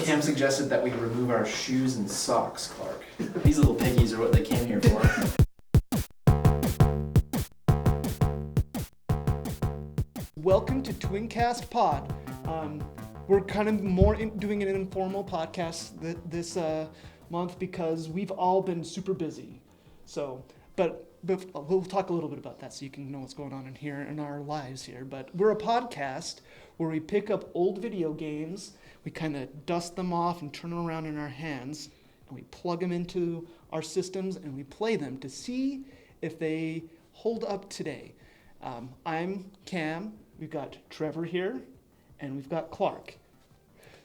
Cam suggested that we remove our shoes and socks, Clark. These little piggies are what they came here for. Welcome to Twincast Pod. We're kind of doing an informal podcast this month because we've all been super busy. So, but we'll talk a little bit about that so you can know what's going on in here in our lives here. But we're a podcast where we pick up old video games, we kind of dust them off and turn them around in our hands, and we plug them into our systems and we play them to see if they hold up today. I'm Cam. We've got Trevor here, and we've got Clark.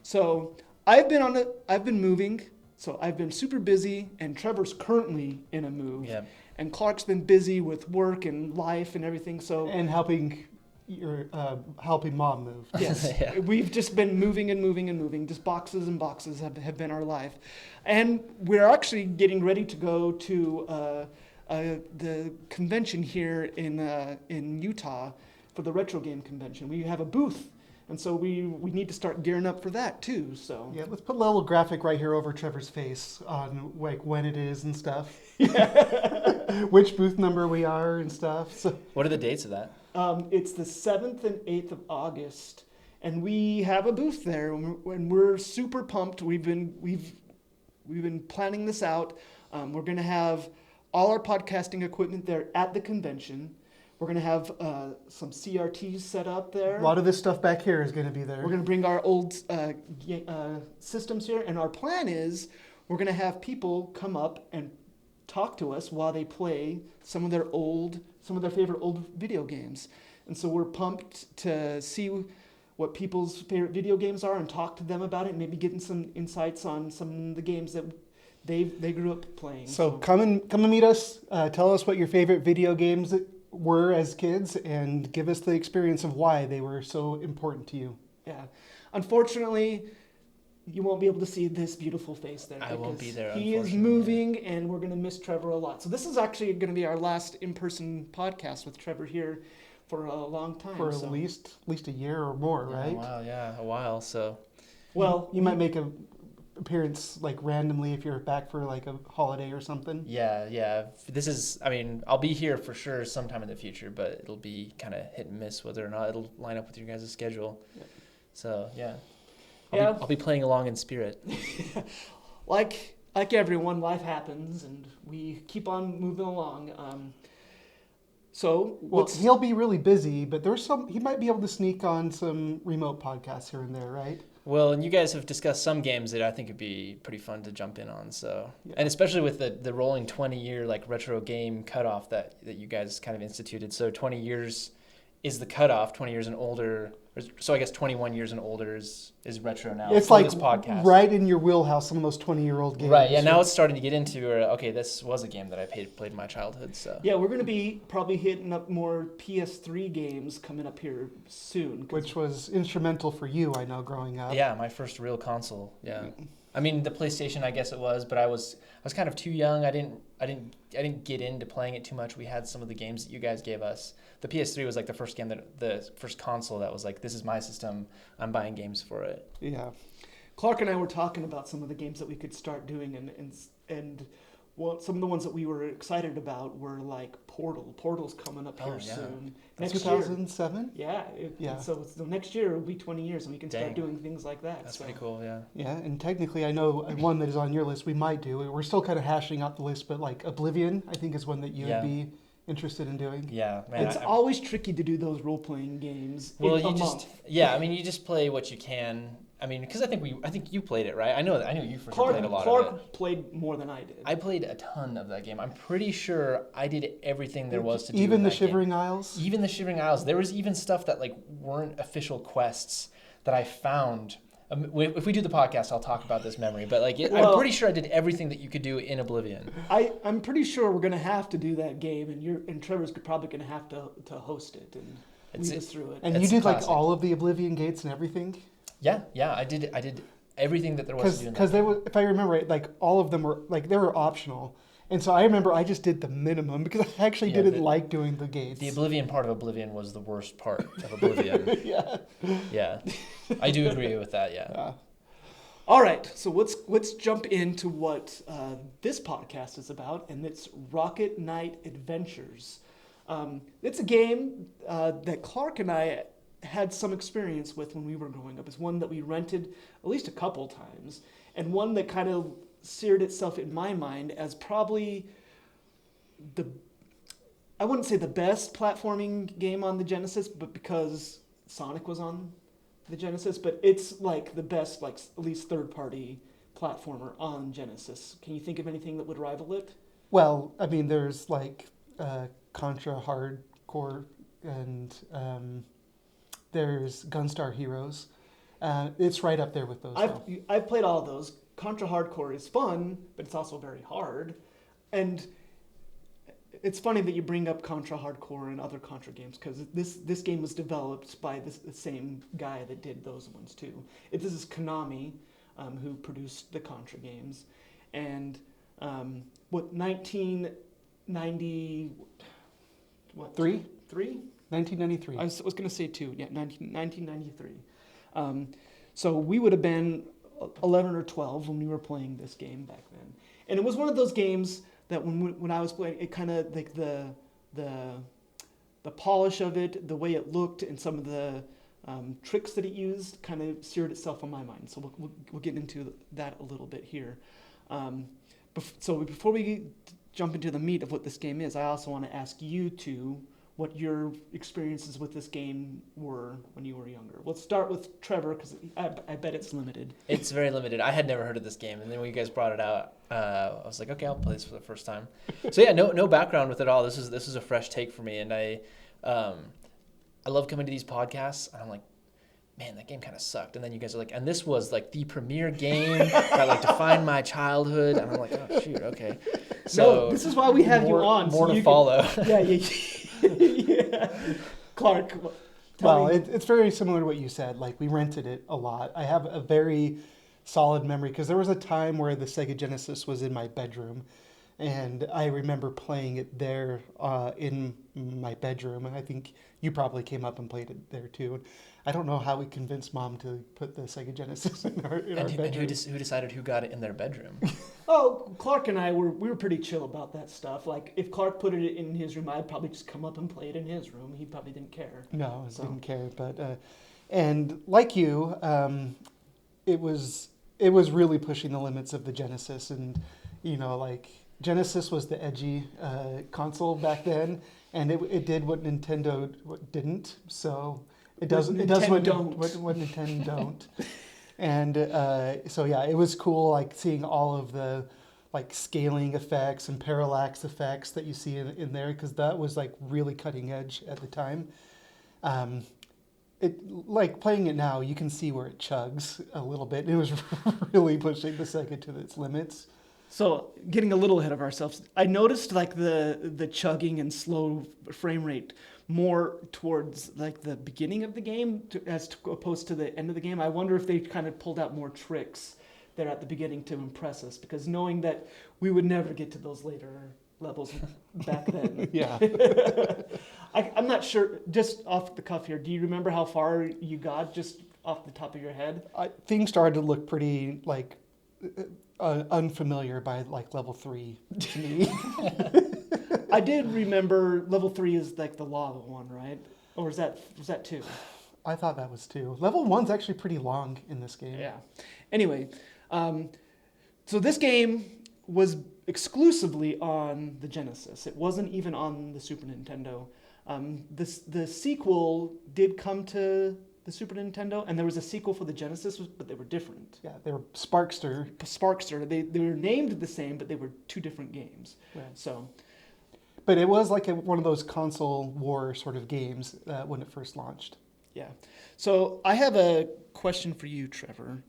So I've been moving, so I've been super busy, and Trevor's currently in a move. Yeah. And Clark's been busy with work and life and everything. So and helping mom move. Yes, Yeah. We've just been moving and moving and moving. Just boxes and boxes have been our life, and we're actually getting ready to go to the convention here in Utah for the retro game convention. We have a booth, and so we need to start gearing up for that too. So Yeah, let's put a little graphic right here over Trevor's face on like when it is and stuff. Which booth number we are and stuff. So What are the dates of that? it's the 7th and 8th of August, and we have a booth there, and we're super pumped. We've been planning this out. We're going to have all our podcasting equipment there at the convention. We're going to have some CRTs set up there. a lot of this stuff back here is going to be there. We're going to bring our old systems here, and our plan is we're going to have people come up and talk to us while they play some of their favorite old video games. And so we're pumped to see what people's favorite video games are and talk to them about it, and maybe getting some insights on some of the games that they grew up playing. So come and meet us. Tell us what your favorite video games were as kids, and give us the experience of why they were so important to you. Yeah. Unfortunately, you won't be able to see this beautiful face there. I won't be there, He is unfortunately. moving, and we're going to miss Trevor a lot. So this is actually going to be our last in-person podcast with Trevor here for a long time. For so. at least a year or more, right? Wow, yeah, a while. So Well, You might make a appearance like randomly if you're back for like a holiday or something. yeah. This is, I mean, I'll be here for sure sometime in the future, but it'll be kind of hit and miss whether or not it'll line up with your guys' schedule. Yeah. So yeah. Yeah. I'll be playing along in spirit. like everyone, life happens, and we keep on moving along. Well, he'll be really busy, but he might be able to sneak on some remote podcasts here and there, right? Well, and you guys have discussed some games that I think would be pretty fun to jump in on. So, Yeah. And especially with the rolling 20-year like retro game cutoff that you guys kind of instituted. So 20 years is the cutoff. 20 years and older. So I guess 21 years and older is retro now. It's for like this podcast. right in your wheelhouse, some of those 20-year-old games. Right. Yeah. Now it's starting to get into okay, this was a game that I played in my childhood. So Yeah, we're going to be probably hitting up more PS3 games coming up here soon. Which was instrumental for you, I know, growing up. yeah, my first real console. Yeah. I mean, the PlayStation, I guess it was, but I was kind of too young. I didn't get into playing it too much. We had some of the games that you guys gave us. The PS3 was like the first console that was like, this is my system. I'm buying games for it. Yeah. Clark and I were talking about some of the games that we could start doing, and some of the ones that we were excited about were like Portal. Portal's coming up here yeah. soon. That's Next year. 2007? Yeah. Yeah. So next year will be 20 years, and we can start Dang. doing things like that. That's so. pretty cool. Yeah. Yeah, and technically I know one that is on your list we might do. We're still kind of hashing out the list, but like Oblivion, I think is one that you Yeah. would be interested in doing. Yeah, man. It's always tricky to do those role-playing games well, in a you just month. I mean, you just play what you can. I mean, because I think you played it, right? I know you for sure played a lot Clark of it. played more than I did. I played a ton of that game. I'm pretty sure I did everything there was to do. Even in the that game. Shivering Isles? Even the Shivering Isles. There was even stuff that like weren't official quests that I found. If we do the podcast, I'll talk about this memory. But like, I'm pretty sure I did everything that you could do in Oblivion. I'm pretty sure we're gonna have to do that game, and Trevor's probably gonna have to host it and lead us through it. And It's you did classic. like all of the Oblivion gates and everything? Yeah, I did everything that there was to do in that Because game. if I remember right, like all of them were like they were optional. And so I remember I just did the minimum because I actually didn't like doing the gates. The Oblivion part of Oblivion was the worst part of Oblivion. Yeah. Yeah. I do agree with that, yeah. All right, so let's jump into what this podcast is about, and it's Rocket Knight Adventures. It's a game that Clark and I had some experience with when we were growing up. It's one that we rented at least a couple times, and one that kind of seared itself in my mind as probably I wouldn't say the best platforming game on the Genesis, but because Sonic was on the Genesis, but it's like the best, like at least third-party platformer on Genesis. Can you think of anything that would rival it? Well, I mean, there's like Contra Hardcore, and there's Gunstar Heroes. It's right up there with those. I've played all of those. Contra Hardcore is fun, but it's also very hard. And it's funny that you bring up Contra Hardcore and other Contra games, because this game was developed by the same guy that did those ones too. This is Konami, who produced the Contra games, and 1990 what? Three? 1993. 1993. I was going to say two. Yeah, 1993. So we would have been 11 or 12 when we were playing this game back then, and it was one of those games that when I was playing, it kind of like the polish of it, the way it looked, and some of the tricks that it used kind of seared itself on my mind. So we'll get into that a little bit here. So before we jump into the meat of what this game is, I also want to ask you two what your experiences with this game were when you were younger. Let's start with Trevor, because I bet it's limited. It's very limited. I had never heard of this game, and then when you guys brought it out, I was like, okay, I'll play this for the first time. So yeah, no background with it all. This is a fresh take for me, and I love coming to these podcasts, and I'm like, man, that game kind of sucked. And then you guys are like, and this was like the premier game that like defined my childhood, and I'm like, oh shoot, okay. So no, this is why we have you on. More to follow. Yeah. Clark. It's very similar to what you said. Like, we rented it a lot. I have a very solid memory because there was a time where the Sega Genesis was in my bedroom, and I remember playing it there in my bedroom. And I think you probably came up and played it there too. I don't know how we convinced Mom to put the Sega Genesis in our bedroom. And who decided who got it in their bedroom? Oh, Clark and I we were pretty chill about that stuff. Like, if Clark put it in his room, I'd probably just come up and play it in his room. He probably didn't care. No, I didn't care. But and like you, it was really pushing the limits of the Genesis, and like Genesis was the edgy console back then, and it did what Nintendo didn't. So it does what Nintendo don't. And so yeah, it was cool, like seeing all of the like scaling effects and parallax effects that you see in there, because that was like really cutting edge at the time. It like playing it now, you can see where it chugs a little bit. It was really pushing the Sega to its limits. So, getting a little ahead of ourselves, I noticed like the chugging and slow frame rate more towards like the beginning of the game as opposed to the end of the game. I wonder if they kind of pulled out more tricks there at the beginning to impress us, because knowing that we would never get to those later levels back then. Yeah. I'm not sure, just off the cuff here, do you remember how far you got just off the top of your head? Things started to look pretty like unfamiliar by like level 3 to me. I did remember level 3 is like the lava one, right? Or was that 2? I thought that was 2. Level 1's actually pretty long in this game. Yeah. Anyway, so this game was exclusively on the Genesis. It wasn't even on the Super Nintendo. The sequel did come to the Super Nintendo, and there was a sequel for the Genesis, but they were different. Yeah, they were Sparkster. They were named the same, but they were 2 different games. Right. So, but it was like one of those console war sort of games when it first launched. yeah. So I have a question for you, Trevor.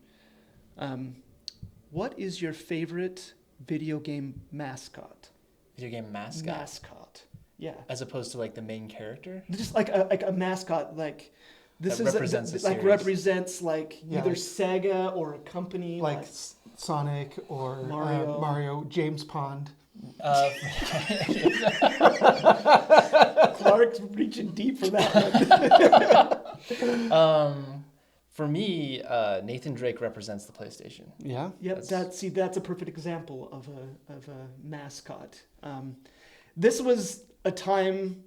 What is your favorite video game mascot? Video game mascot? Mascot. Yeah. As opposed to like the main character? Just like a mascot, like this that is represents the like series. Represents like Yeah, either like- Sega or a company Like Sonic or Mario. Mario, James Pond. Clark's reaching deep for that one. For me, Nathan Drake represents the PlayStation. Yeah. Yep, that's a perfect example of a mascot. This was a time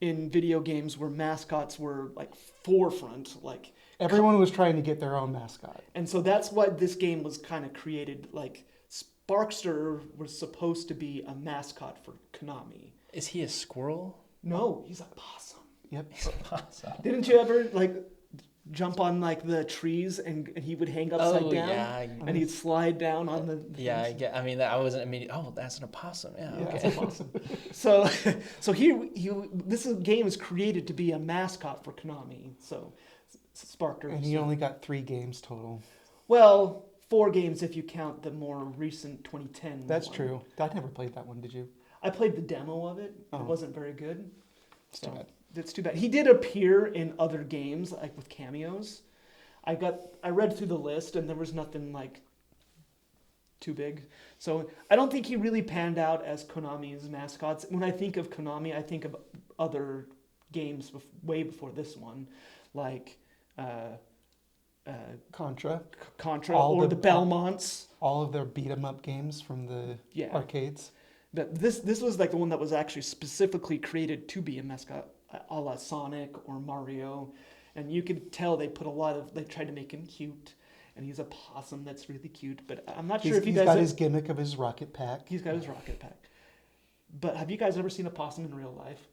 in video games where mascots were like forefront, like Everyone was trying to get their own mascot. and so that's why this game was kind of created. Like Sparkster was supposed to be a mascot for Konami. Is he a squirrel? No, he's a possum. Yep. Awesome. Didn't you ever like jump on like the trees and he would hang upside down yeah. and he'd slide down on the Yeah, I things? get. I mean, I wasn't immediate. Oh, that's an opossum. Yeah. Yeah, Okay. it's awesome. So this game is created to be a mascot for Konami. So Sparkster. And he only got 3 games total. Well, 4 games if you count the more recent 2010. That's one. true. I never played that one, did you? I played the demo of it. Oh. It wasn't very good. It's too bad. It's too bad. He did appear in other games, like with cameos. I read through the list, and there was nothing like too big. So I don't think he really panned out as Konami's mascots. When I think of Konami, I think of other games way before this one, like Contra. Contra All or the- the Belmonts. All of their beat 'em up games from the Yeah. arcades. But this was like the one that was actually specifically created to be a mascot, a la Sonic or Mario, and you could tell they tried to make him cute, and he's a possum that's really cute. But I'm not sure if you He's guys got his gimmick of his rocket pack. he's got his rocket pack. But have you guys ever seen a possum in real life?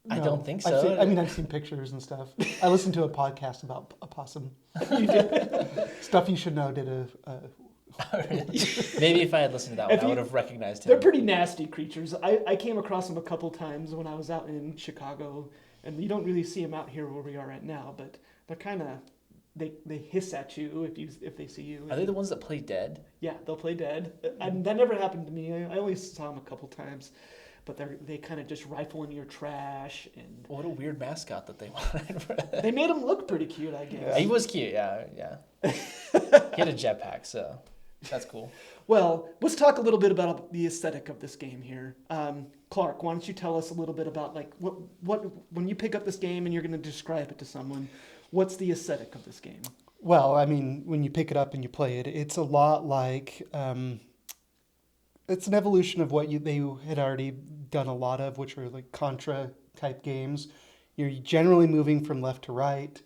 I don't think I've so. I've seen pictures and stuff. I listened to a podcast about a possum. You did. Stuff You Should Know did a Maybe if I had listened to that If one, I you- would have recognized him. They're pretty nasty creatures. I came across them a couple times when I was out in Chicago, and you don't really see them out here where we are right now. But they're kind of they hiss at you if they see you. Are they the ones that play dead? Yeah, they'll play dead. And that never happened to me. I only saw them a couple times, but they kind of just rifle in your trash, and What a weird mascot that they wanted. they made him look pretty cute, I guess. He was cute. Yeah. He had a jetpack, so that's cool. Well, let's talk a little bit about the aesthetic of this game here. Clark, why don't you tell us a little bit about like what when you pick up this game and you're going to describe it to someone, what's the aesthetic of this game? Well, I mean, when you pick it up and you play it, it's a lot like it's an evolution of what they had already done a lot of, which were like Contra type games. You're generally moving from left to right,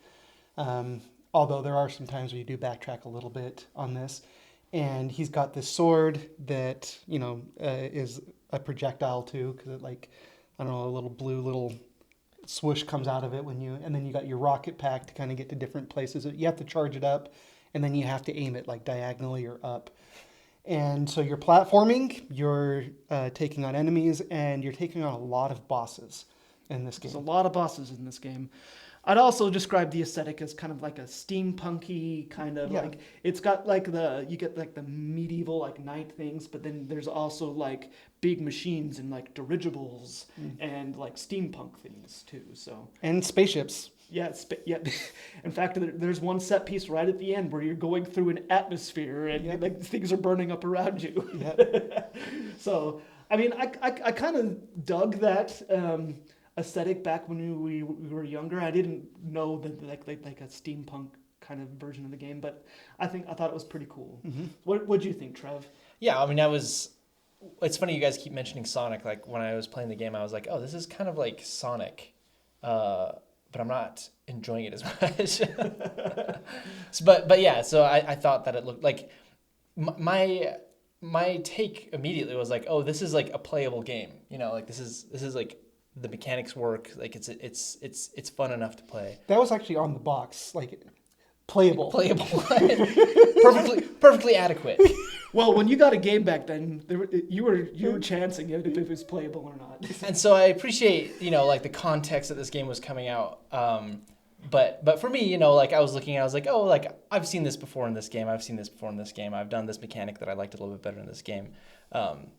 although there are some times where you do backtrack a little bit on this. And he's got this sword that is a projectile too, because it a little blue little swoosh comes out of it and then you got your rocket pack to kind of get to different places. You have to charge it up, and then you have to aim it like diagonally or up. And so you're platforming, you're taking on enemies, and you're taking on a lot of bosses in this game. There's a lot of bosses in this game. I'd also describe the aesthetic as kind of like a steampunky kind of like it's got you get like the medieval like knight things, but then there's also like big machines and like dirigibles and like steampunk things too. So And spaceships. yeah, in fact, there's one set piece right at the end where you're going through an atmosphere and like things are burning up around you. Yeah. So I mean, I kind of dug that. Aesthetic back when we were younger. I didn't know that like a steampunk kind of version of the game, but I thought it was pretty cool. Mm-hmm. What do you think, Trev? Yeah, I mean, it's funny you guys keep mentioning Sonic. Like when I was playing the game, I was like, oh, this is kind of like Sonic, but I'm not enjoying it as much. but yeah, so I thought that it looked like my take immediately was like, oh, this is like a playable game. Like this is like the mechanics work. Like it's fun enough to play. That was actually on the box, like playable. perfectly adequate. Well, when you got a game back then, you were chancing if it was playable or not. And so I appreciate, like the context that this game was coming out. But for me, like I was looking at, I was like, oh, like I've seen this before in this game. I've seen this before in this game. I've done this mechanic that I liked a little bit better in this game.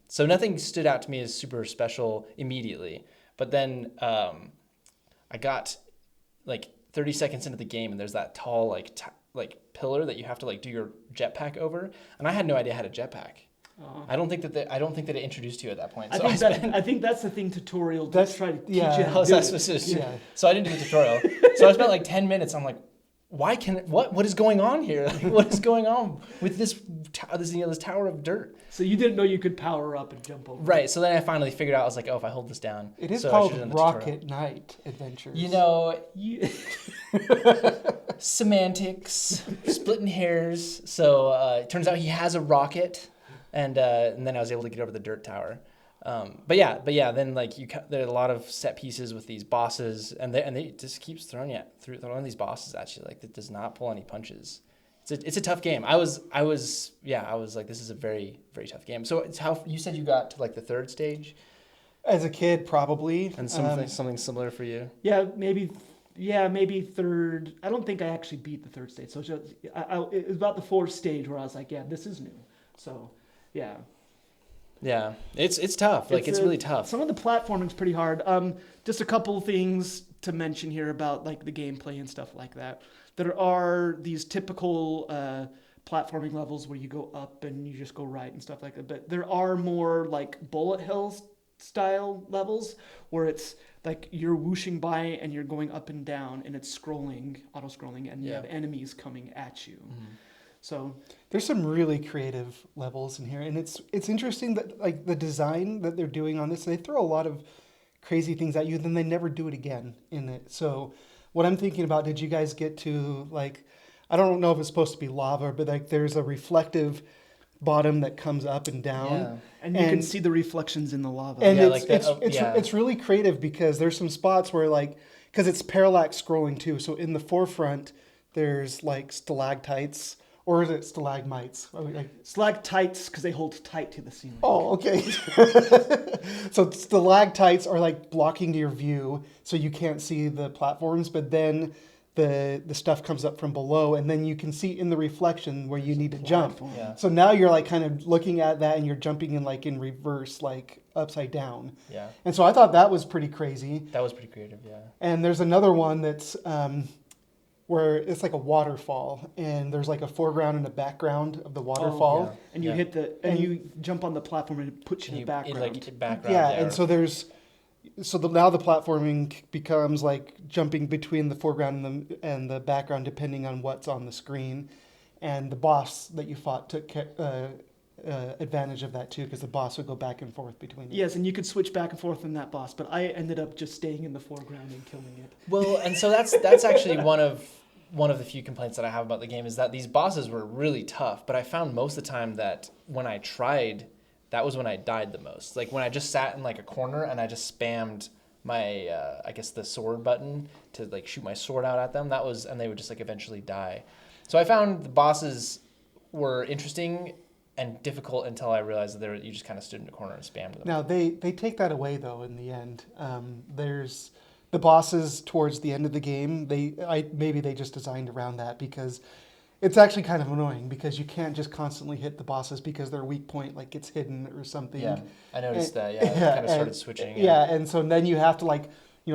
So nothing stood out to me as super special immediately. But then I got like 30 seconds into the game, and there's that tall like pillar that you have to like do your jetpack over, and I had no idea how to jetpack. I don't think that it introduced you at that point. So I think that's the thing tutorial to try to teach you how to do it. So I didn't do the tutorial. So I spent like 10 minutes. I'm like, what is going on here? Like, what is going on with this tower of dirt? So you didn't know you could power up and jump over. Right. So then I finally figured out. I was like, oh, if I hold this down, It is so I called should've done the Rocket Knight Adventures. tutorial. You know, semantics, splitting hairs. So it turns out he has a rocket, and then I was able to get over the dirt tower. But yeah, then like there are a lot of set pieces with these bosses, and they just keeps throwing these bosses at you. Like, it does not pull any punches. It's a tough game. I was like, this is a very, very tough game. So it's how you said you got to like the third stage, As a kid, probably. and something similar for you. Yeah, maybe third. I don't think I actually beat the third stage. So it was about the fourth stage where I was like, yeah, this is new. So, yeah. Yeah, it's tough. Like, it's really tough. Some of the platforming's pretty hard. Just a couple of things to mention here about like the gameplay and stuff like that. There are these typical platforming levels where you go up and you just go right and stuff like that. But there are more like bullet hell style levels where it's like you're whooshing by and you're going up and down and it's auto scrolling, and you have enemies coming at you. Mm-hmm. So there's some really creative levels in here, and it's interesting that like the design that they're doing on this, they throw a lot of crazy things at you, then they never do it again in it. So what I'm thinking about, did you guys get to like, I don't know if it's supposed to be lava, but like there's a reflective bottom that comes up and down. Yeah. And you can see the reflections in the lava. And Yeah, it's really creative because there's some spots where like, because it's parallax scrolling too. So in the forefront, there's like stalactites, or is it stalagmites? Stalactites, because they hold tight to the ceiling. Oh, okay. So stalactites are like blocking your view, so you can't see the platforms, but then the stuff comes up from below, and then you can see in the reflection where you need to jump. Yeah. So now you're like kind of looking at that, and you're jumping in reverse, like upside down. Yeah. And so I thought that was pretty crazy. That was pretty creative, yeah. And there's another one that's where it's like a waterfall, and there's like a foreground and a background of the waterfall. yeah. And you hit you jump on the platform and it puts you in the background. Yeah, and so now the platforming becomes like jumping between the foreground and the background, depending on what's on the screen. And the boss that you fought took advantage of that too, because the boss would go back and forth between them. Yes, and you could switch back and forth in that boss, but I ended up just staying in the foreground and killing it. Well, and so that's actually one of the few complaints that I have about the game, is that these bosses were really tough, but I found most of the time that when I tried, that was when I died the most. Like when I just sat in like a corner and I just spammed my I guess the sword button to like shoot my sword out at them, and they would just like eventually die. So I found the bosses were interesting and difficult until I realized that you just kind of stood in a corner and spammed them. Now they take that away though in the end. There's the bosses towards the end of the game. Maybe they just designed around that, because it's actually kind of annoying because you can't just constantly hit the bosses because their weak point like gets hidden or something. Yeah, I noticed that. Yeah, it kind of started switching. Yeah, and so then you have to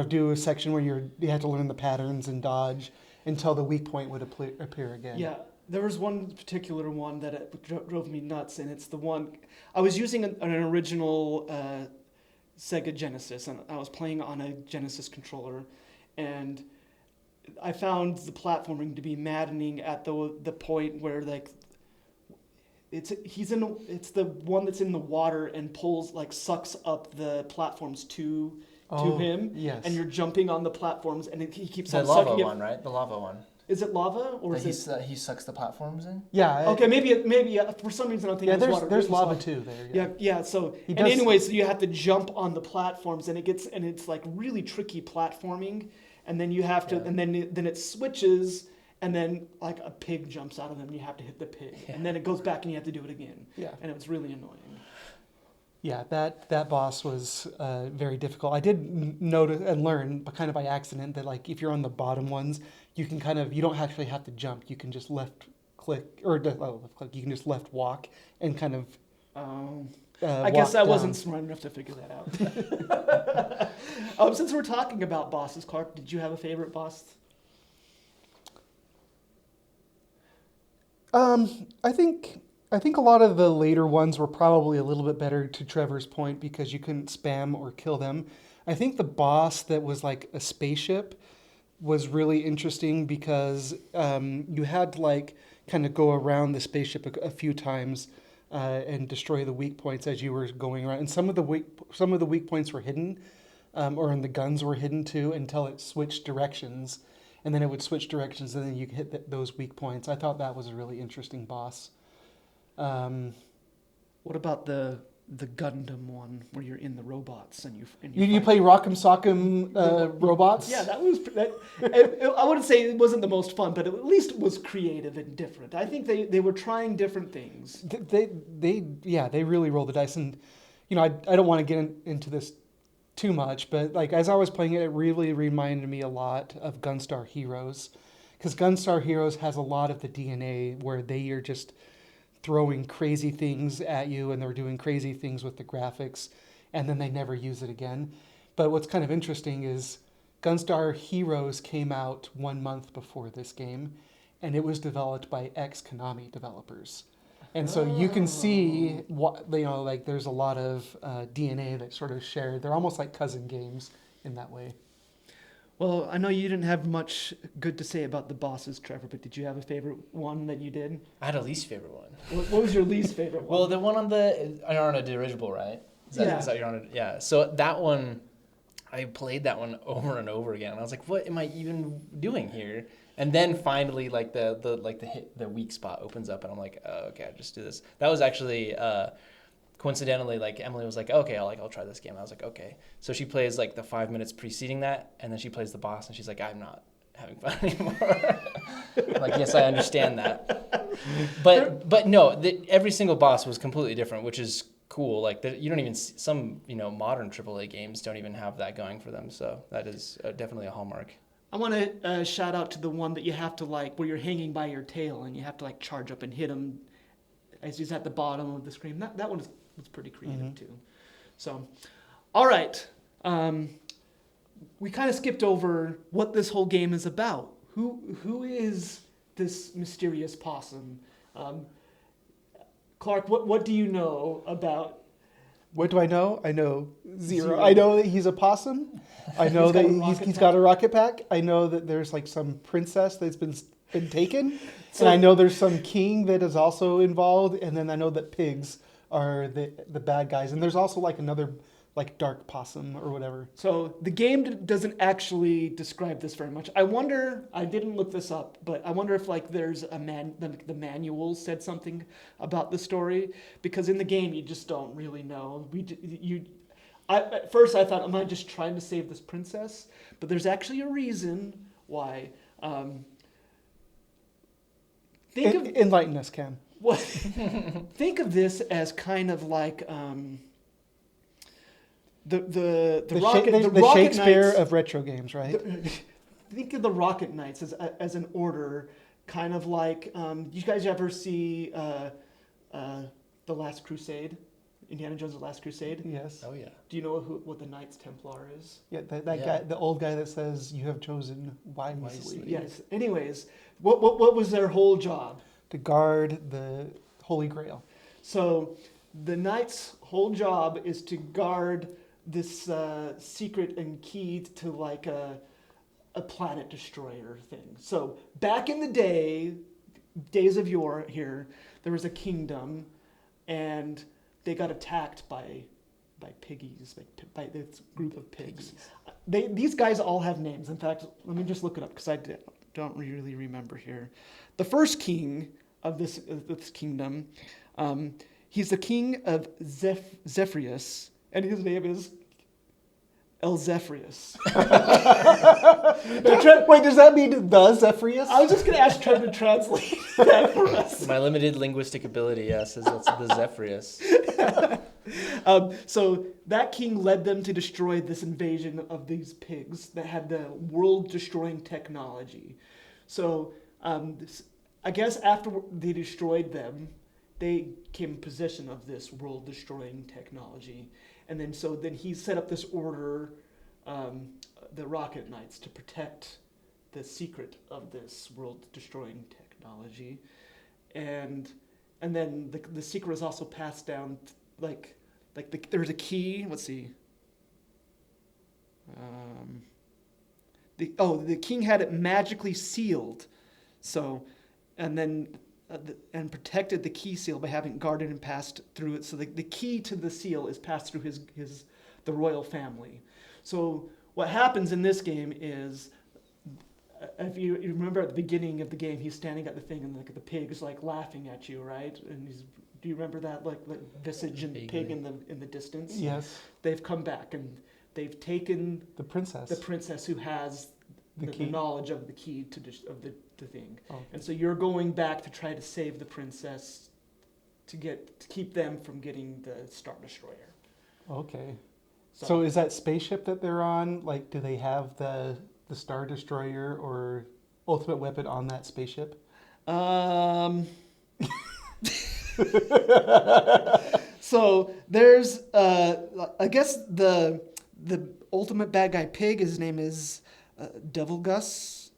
do a section where you have to learn the patterns and dodge until the weak point would appear again. Yeah, there was one particular one that it drove me nuts, and it's the one I was using an original Sega Genesis, and I was playing on a Genesis controller, and I found the platforming to be maddening at the point where like it's the one that's in the water and sucks up the platforms to him. Yes. And you're jumping on the platforms, and he keeps The on lava sucking one, right? The lava one. Is it lava or That is it? he sucks the platforms in? Yeah. Okay, maybe for some reason I'm thinking it was water. There's It was lava too there. Yeah. So He and does- anyways, you have to jump on the platforms, and it's like really tricky platforming, and then you have to, and then it switches, and then like a pig jumps out of them, and you have to hit the pig, and then it goes back, and you have to do it again. Yeah. And it was really annoying. Yeah, that boss was very difficult. I did notice and learn, but kind of by accident, that like if you're on the bottom ones, you can you don't actually have to jump. You can just left click, or left click. You can just left walk and kind of. I guess I walk wasn't down. smart enough to figure that out. Since we're talking about bosses, Clark, did you have a favorite boss? I think a lot of the later ones were probably a little bit better, to Trevor's point, because you couldn't spam or kill them. I think the boss that was like a spaceship, was really interesting because you had to like kind of go around the spaceship a few times and destroy the weak points as you were going around. And some of the weak points were hidden, or in the guns were hidden too, until it switched directions, and then it would switch directions, and then you could hit those weak points. I thought that was a really interesting boss. What about the Gundam one where you're in the robots and You play Rock'em Sock'em robots? Yeah, that was. I wouldn't say it wasn't the most fun, but it at least was creative and different. I think they were trying different things. They really rolled the dice, and I don't want to get into this too much, but like as I was playing it, it really reminded me a lot of Gunstar Heroes, because Gunstar Heroes has a lot of the DNA where they are just throwing crazy things at you, and they're doing crazy things with the graphics, and then they never use it again. But what's kind of interesting is Gunstar Heroes came out 1 month before this game, and it was developed by ex-Konami developers. And so you can see what like there's a lot of DNA that's sort of shared. They're almost like cousin games in that way. Well, I know you didn't have much good to say about the bosses, Trevor, but did you have a favorite one that you did? I had a least favorite one. What was your least favorite one? Well, the one on a dirigible, right? Is that you're on it? Yeah. So that one, I played that one over and over again. And I was like, what am I even doing here? And then finally, like the weak spot opens up, and I'm like, oh, okay, I'll just do this. That was actually coincidentally, like Emily was like, okay, I'll try this game. I was like, okay. So she plays like the 5 minutes preceding that, and then she plays the boss, and she's like, I'm not having fun anymore. I'm like, yes, I understand that. But no, every single boss was completely different, which is cool. Like you don't even some modern AAA games don't even have that going for them. So that is definitely a hallmark. I want to shout out to the one that you have to where you're hanging by your tail and you have to charge up and hit him as he's at the bottom of the screen. That one was pretty creative too. So, all right. We kind of skipped over what this whole game is about. Who is this mysterious possum? Clark, what do you know about? What do I know? I know zero. I know that he's a possum. I know he's got a rocket pack. I know that there's some princess that's been taken. And I know there's some king that is also involved. And then I know that pigs are the bad guys. And there's also another dark possum or whatever. So the game doesn't actually describe this very much. I wonder, I didn't look this up, but I wonder if there's the manual said something about the story, because in the game you just don't really know. At first I thought, am I just trying to save this princess? But there's actually a reason why. Enlighten us, Cam. Think of this as kind of like the Shakespeare Knights, of retro games, right? Think of the Rocket Knights as an order, kind of like you guys ever see The Last Crusade? Indiana Jones' The Last Crusade? Yes. Oh yeah. Do you know what the Knights Templar is? Yeah, that guy, the old guy that says you have chosen wisely. Yes. Anyways, what was their whole job? To guard the Holy Grail. So the Knights' whole job is to guard this secret and key to a planet destroyer thing. So back in the days of yore here, there was a kingdom, and they got attacked by piggies, by this group of pigs. These guys all have names. In fact, let me just look it up because I don't really remember here. The first king of this kingdom, he's the king of Zephyrius, and his name is Elzephyrius. Wait, does that mean the Zephyrius? I was just going to ask Trevor to translate that for us. My limited linguistic ability, says that's the Zephyrius. So that king led them to destroy this invasion of these pigs that had the world-destroying technology. So I guess after they destroyed them, they came in possession of this world-destroying technology. And then he set up this order, the Rocket Knights, to protect the secret of this world-destroying technology. And then the secret was also passed down, there's a key, let's see. the king had it magically sealed, so, and then and protected the key seal by having it guarded and passed through it. So the key to the seal is passed through the royal family. So what happens in this game is, if you remember at the beginning of the game, he's standing at the thing and the pig is like laughing at you, right? And do you remember that like visage and the pig in the distance? Yes. They've come back and they've taken The princess. the princess who has The the key. knowledge of the key to the thing. Oh, And so you're going back to try to save the princess to keep them from getting the Star Destroyer. okay. So is that spaceship that they're on, like, do they have the Star Destroyer or ultimate weapon on that spaceship? So there's I guess the ultimate bad guy pig, his name is Devil Gus.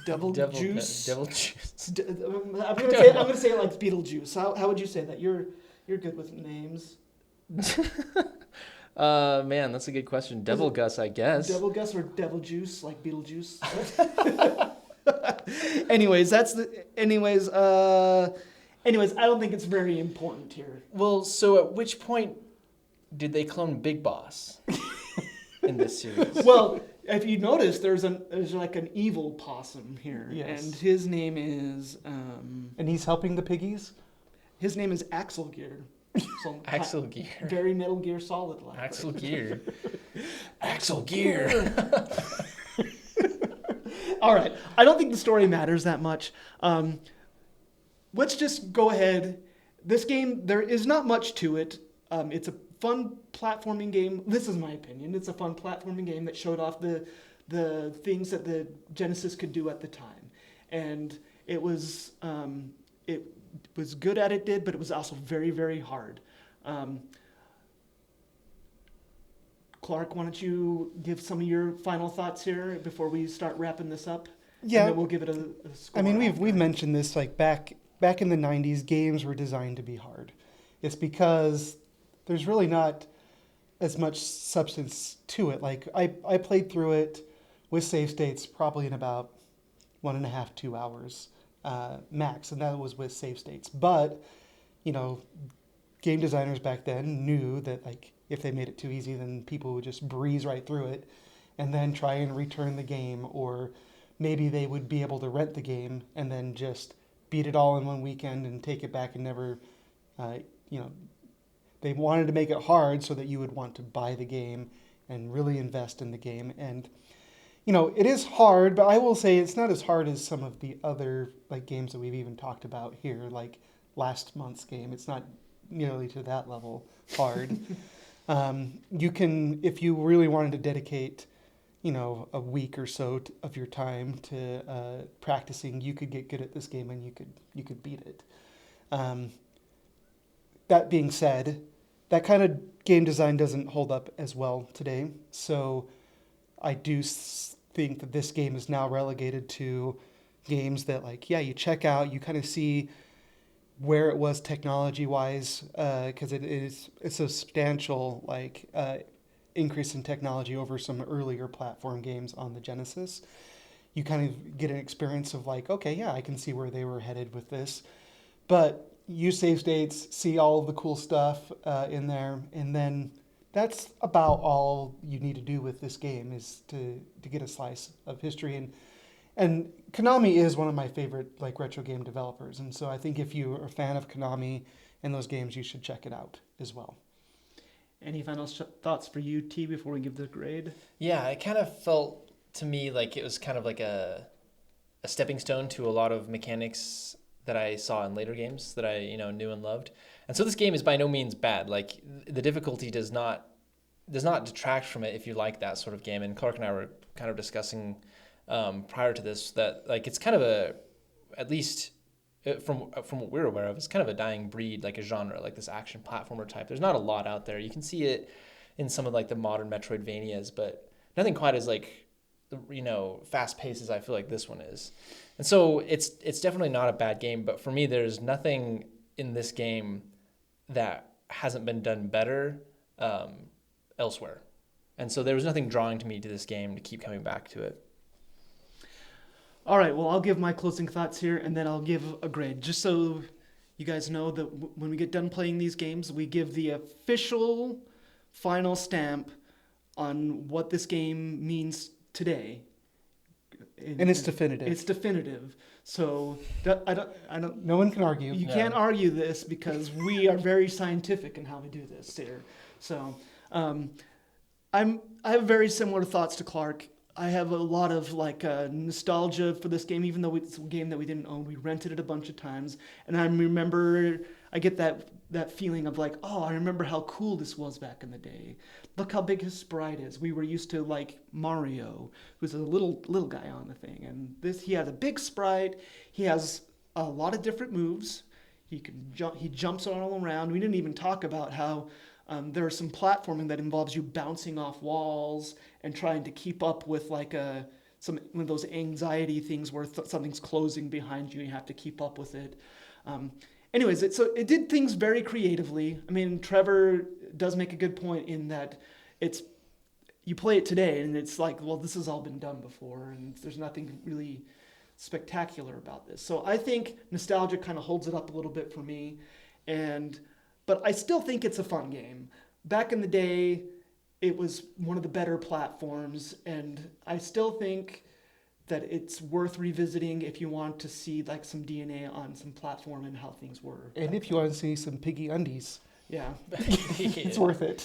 Devil Juice. Devil juice. I'm gonna say it like Beetlejuice. How would you say that? You're good with names. Man, that's a good question. Devil Gus, I guess. Devil Gus or Devil Juice, like Beetlejuice. Anyways, I don't think it's very important here. Well, so at which point did they clone Big Boss in this series? Well, if you notice, there's like an evil possum here, Yes. and his name is And he's helping the piggies? Axel Gear. So Axel Gear. Very Metal Gear Solid like. Axel Gear. Axel Gear. All right. I don't think the story matters that much. Let's just go ahead. This game, there is not much to it. It's a fun platforming game. This is my opinion. It's a fun platforming game that showed off the things that the Genesis could do at the time. And it was good at it did, but it was also very, very hard. Clark, why don't you give some of your final thoughts here before we start wrapping this up? Yeah. And then we'll give it a score. I mean, we've after. mentioned this, like, back in the 90s, games were designed to be hard. It's because there's really not as much substance to it. Like, I played through it with save states probably in about 1.5, 2 hours max, and that was with save states. But, you know, game designers back then knew that, like, if they made it too easy, then people would just breeze right through it and then try and return the game, or maybe they would be able to rent the game and then just beat it all in one weekend and take it back and never, they wanted to make it hard so that you would want to buy the game and really invest in the game. And, you know, it is hard, but I will say it's not as hard as some of the other, like, games that we've even talked about here, like last month's game. It's not nearly to that level hard. You can, if you really wanted to dedicate, you know, a week or so of your time to practicing, you could get good at this game and you could beat it. That being said, that kind of game design doesn't hold up as well today. So I do think that this game is now relegated to games that, like, yeah, you check out, you kind of see where it was technology-wise, because it's a substantial, like, increase in technology over some earlier platform games on the Genesis. You kind of get an experience of, like, okay, yeah, I can see where they were headed with this. But use save states, see all of the cool stuff in there, and then that's about all you need to do with this game, is to get a slice of history. And Konami is one of my favorite, like, retro game developers, and so I think if you're a fan of Konami and those games, you should check it out as well. Any final thoughts for you, T, before we give the grade? Yeah, it kind of felt to me like it was kind of like a stepping stone to a lot of mechanics that I saw in later games that I knew and loved. And so this game is by no means bad. Like, the difficulty does not detract from it if you like that sort of game. And Clark and I were kind of discussing prior to this that, like, it's kind of at least from what we're aware of, it's kind of a dying breed, like a genre, like this action platformer type. There's not a lot out there. You can see it in some of, like, the modern Metroidvanias, but nothing quite as, like, fast paced as I feel like this one is. And so it's definitely not a bad game, but for me, there's nothing in this game that hasn't been done better elsewhere. And so there was nothing drawing to me to this game to keep coming back to it. All right, well, I'll give my closing thoughts here, and then I'll give a grade. Just so you guys know that when we get done playing these games, we give the official final stamp on what this game means today. And it's definitive. It's definitive. So I don't. No one can argue. You Yeah. can't argue this because we are very scientific in how we do this here. So, I have very similar thoughts to Clark. I have a lot of nostalgia for this game, even though it's a game that we didn't own. We rented it a bunch of times, and I remember I get that feeling of like, oh, I remember how cool this was back in the day. Look how big his sprite is. We were used to like Mario, who's a little guy on the thing, and he has a big sprite. He has a lot of different moves. He can jump. He jumps all around. We didn't even talk about how there is some platforming that involves you bouncing off walls and trying to keep up with some one of those anxiety things where something's closing behind you. You have to keep up with it. Anyways, it did things very creatively. I mean, Trevor does make a good point in that you play it today and it's like, well, this has all been done before and there's nothing really spectacular about this. So I think nostalgia kind of holds it up a little bit for me, but I still think it's a fun game. Back in the day, it was one of the better platforms, and I still think that it's worth revisiting if you want to see like some DNA on some platform and how things were. And if you want to see some piggy undies, Yeah. it's worth it.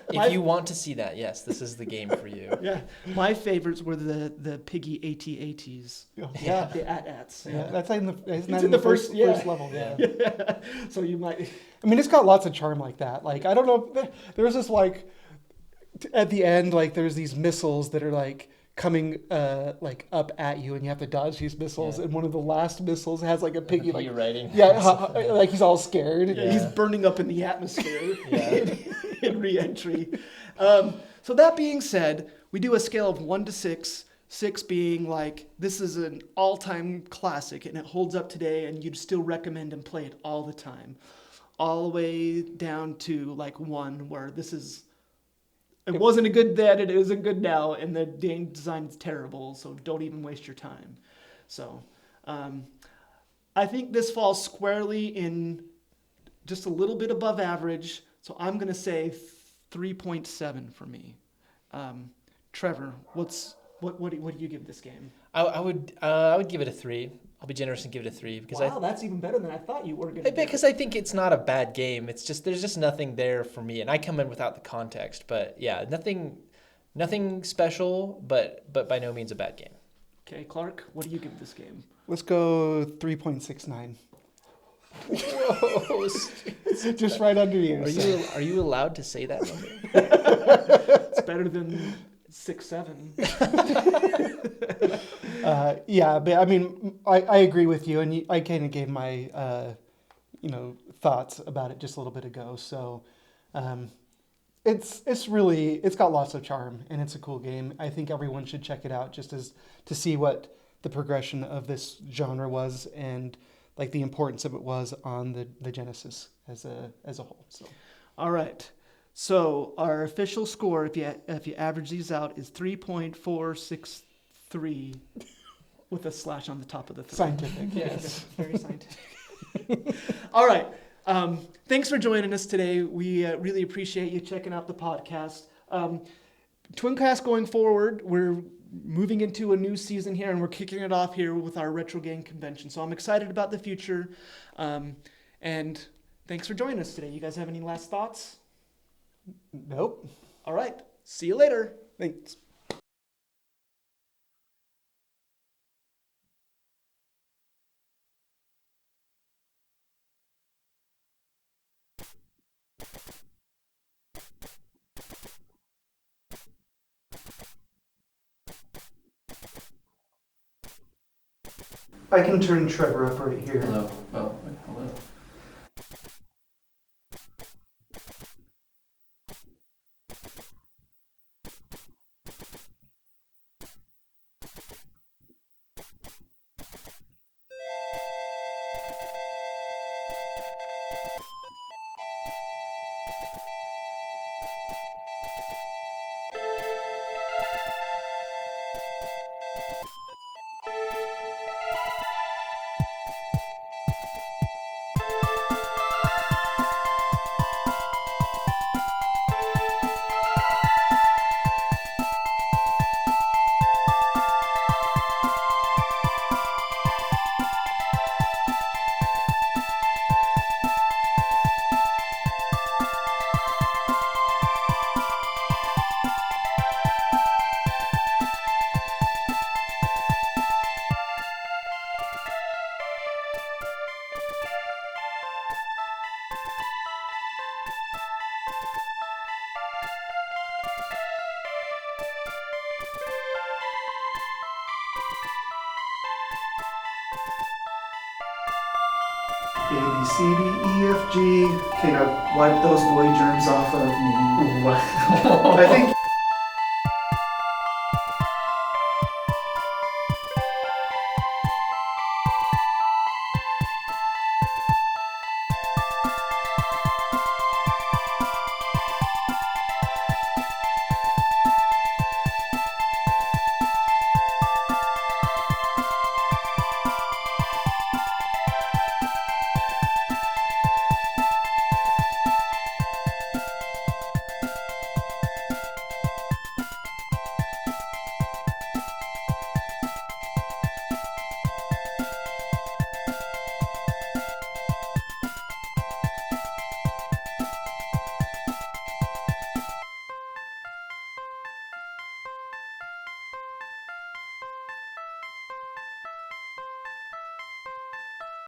If you want to see that, yes, this is the game for you. Yeah. My favorites were the piggy AT-ATs. Yeah. The AT-ATs. Yeah, that's in It's the in the first- yeah. first level. Yeah. Yeah. So you might... I mean, it's got lots of charm like that. Like, I don't know, there's this like, at the end, like there's these missiles that are like coming like up at you and you have to dodge these missiles. Yeah. And one of the last missiles has like a piggy, like, writing. yeah, like he's all scared. Yeah, he's burning up in the atmosphere Yeah. in re-entry. So that being said, we do a scale of 1 to 6, 6 being like, this is an all-time classic and it holds up today and you'd still recommend and play it all the time. All the way down to like 1 where it wasn't a good then, it isn't good now, and the game design is terrible, so don't even waste your time. So I think this falls squarely in just a little bit above average, so I'm going to say 3.7 for me. Trevor, what do you give this game? I would give it a 3. I'll be generous and give it a 3 because That's even better than I thought you were going to. because I think it's not a bad game. It's just there's just nothing there for me, and I come in without the context. But yeah, nothing special, but by no means a bad game. Okay, Clark, what do you give this game? Let's go 3.69. Whoa! Just right under you. Are you allowed to say that number? It's better than 6-7. Yeah, but I mean, I agree with you, and I kind of gave my, thoughts about it just a little bit ago. So, it's got lots of charm, and it's a cool game. I think everyone should check it out just to see what the progression of this genre was, and like the importance of it was on the Genesis as a whole. So, All right. So our official score, if you average these out, is 3.463 with a slash on the top of the 3. scientific. Yes, very scientific. All right. Thanks for joining us today. We really appreciate you checking out the podcast. Twincast going forward, we're moving into a new season here, and we're kicking it off here with our Retro Game Convention. So I'm excited about the future. And thanks for joining us today. You guys have any last thoughts? Nope. All right. See you later. Thanks. I can turn Trevor up right here. Hello. Oh, hello. A, B, C, D, E, F, G. Kind of wipe those void germs off of me. I think